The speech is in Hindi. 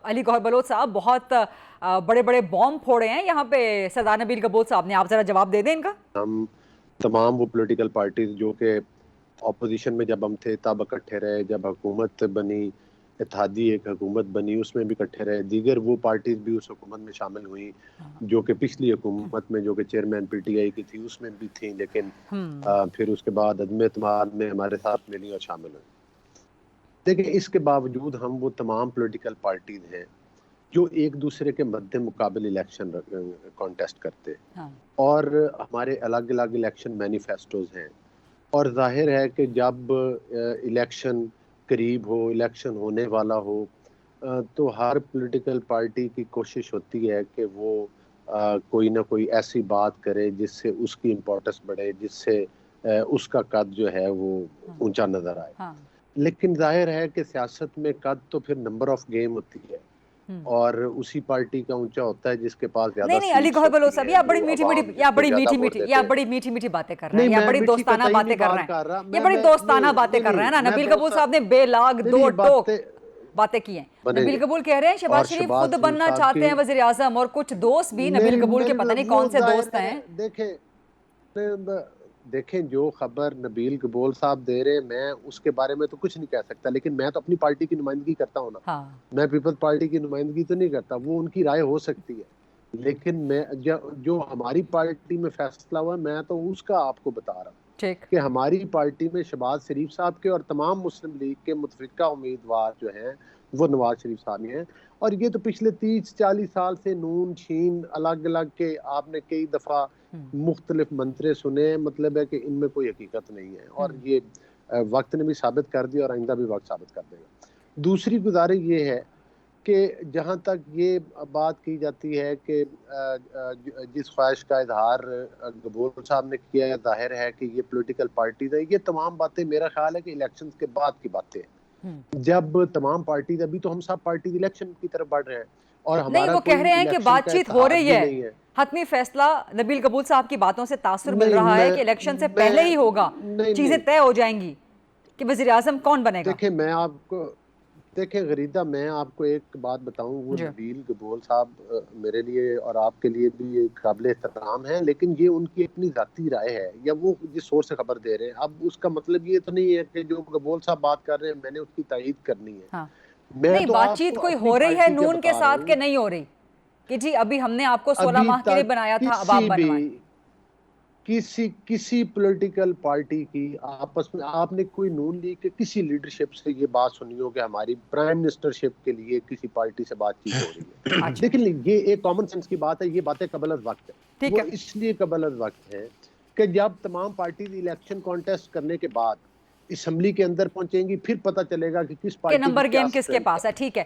अली गौहर बलोच साहब बहुत बड़े बड़े बॉम्ब फोड़े हैं यहाँ पे सरदार नबील कबूल साहब ने, आप जरा जवाब दे दें इनका। हम तमाम वो पॉलिटिकल पार्टीज जो कि ऑपोजिशन में जब हम थे तब इकट्ठे रहे, जब हुकूमत बनी, इत्तेहादी एक हुकूमत बनी उसमें भी इकट्ठे रहे, दीगर वो पार्टीज भी उस हुकूमत में शामिल हुई जो कि पिछली हुकूमत में जो कि चेयरमैन पीटीआई की थी उसमें भी थी, लेकिन फिर उसके बाद अदम एतमाद में हमारे साथ मिली और शामिल हुई। देखिए, इसके बावजूद हम वो तमाम पॉलिटिकल पार्टीज हैं जो एक दूसरे के मद्दे मुकाबल इलेक्शन कॉन्टेस्ट करते हैं और हमारे अलग अलग इलेक्शन मैनिफेस्टोज हैं। और जाहिर है कि जब इलेक्शन करीब हो, इलेक्शन होने वाला हो, तो हर पॉलिटिकल पार्टी की कोशिश होती है कि वो कोई ना कोई ऐसी बात करे जिससे उसकी इम्पोर्टेंस बढ़े, जिससे उसका कद जो है वो ऊंचा नजर आए। लेकिन जाहिर है कि सियासत में कद तो फिर नंबर ऑफ गेम होती है और उसी पार्टी का ऊंचा होता है जिसके पास ज्यादा नहीं नहीं, अली सीट्स गौहर बलोच होती साहब, हैं, या बड़ी जो मीठी मीठी अवाम जिसको ज्यादा वोट देते हैं। बड़ी मीठी मीठी बातें कर रहे नहीं, हैं, या मैं बड़ी मिठी दोस्ताना कतई बातें नहीं कर बात रहे कर रहा। हैं, ये बड़ी दोस्ताना बातें कर रहे हैं ना। मैं नबील कबूल दोस्त साहब ने बेलाग नहीं दो नहीं टोक बातें बातें की हैं। बनेंगे। नबील कबूल कह रहे हैं शहबाज और शरीफ शहबाज खुद शरीफ बनना साहब चाहते की हैं वजीर आजम, और कुछ दोस्त भी नबील मेरी कबूल के मेरी पता नहीं वो कौन से जाहिर दोस्त है, हैं। देखें जो खबर नबील कबूल साहब दे रहे हैं मैं उसके बारे में तो कुछ नहीं कह सकता, लेकिन मैं तो अपनी पार्टी की नुमाइंदगी करता हूँ ना। मैं पीपल्स पार्टी की नुमाइंदगी तो नहीं करता, वो उनकी राय हो सकती है, लेकिन मैं जो हमारी पार्टी में फैसला हुआ मैं तो उसका आपको बता रहा हूँ कि हमारी पार्टी में शहबाज शरीफ साहब के और तमाम मुस्लिम लीग के मुतफिका उम्मीदवार जो हैं वो नवाज शरीफ साहब हैं। और ये तो पिछले 30-40 साल से नून शीन अलग अलग के आपने कई दफा मुख्तलिफ मंत्रे सुने, मतलब है कि इनमें कोई हकीकत नहीं है और ये वक्त ने भी साबित कर दिया और आइंदा भी वक्त साबित कर देगा। दूसरी गुजारिश ये है कि जहाँ तक ये बात की जाती है कि जिस ख्वाहिश का इजहार गबूर साहब ने किया है, जाहिर है कि ये पॉलिटिकल पार्टीज है, ये तमाम बातें मेरा ख्याल है कि इलेक्शन के बाद की बातें हैं, जब तमाम पार्टीज, अभी तो हम सब पार्टी इलेक्शन की तरफ बढ़ रहे हैं और नहीं, हमारा वो कह कोई रहे हैं कि इलेक्शन का बातचीत हो इत्तेहाद रही भी है, नहीं है। हतमी फैसला नबील कबूल साहब की बातों से तासुर मिल नहीं रहा है कि मैं इलेक्शन से मैं पहले ही होगा, नहीं चीजें नहीं तय हो जाएंगी कि वजीर आजम कौन बनेगा। देखें मैं आपको देखें गरीदा, मैं आपको एक बात बताऊं, वो नबील कबूल साहब मेरे लिए और आपके लिए भी एक काबिल एहतराम है, लेकिन ये उनकी अपनी जाती राय है या वो जिस सोर्स से खबर दे रहे हैं। अब उसका मतलब ये तो नहीं है कि जो कबूल साहब बात कर रहे हैं मैंने उसकी तायीद करनी है। मैं नहीं, तो बातचीत आपको कोई अपनी हो रही है पार्टी के नून के बता रहा साथ के हूँ। नहीं हो रही कि जी अभी हमने आपको 16 अभी माह के लिए तक बनाया था, अब आप किसी भी बनवाएं। किसी पॉलिटिकल पार्टी की आपस में आपने कोई नून लीग के किसी लीडरशिप से ये बात सुनी हो कि हमारी प्राइम मिनिस्टरशिप के लिए किसी पार्टी से बातचीत हो रही है? लेकिन ये एक कॉमन सेंस की बात है, ये बातें कबल अज़ वक्त है। वो इसलिए कबल अज़ वक्त है कि जब तमाम पार्टी इलेक्शन कॉन्टेस्ट करने के बाद असम्बली के अंदर पहुंचेंगी, फिर पता चलेगा कि किस पार्टी की नंबर क्या गेम किसके स्ट्रेंथ पास है। है। ठीक है,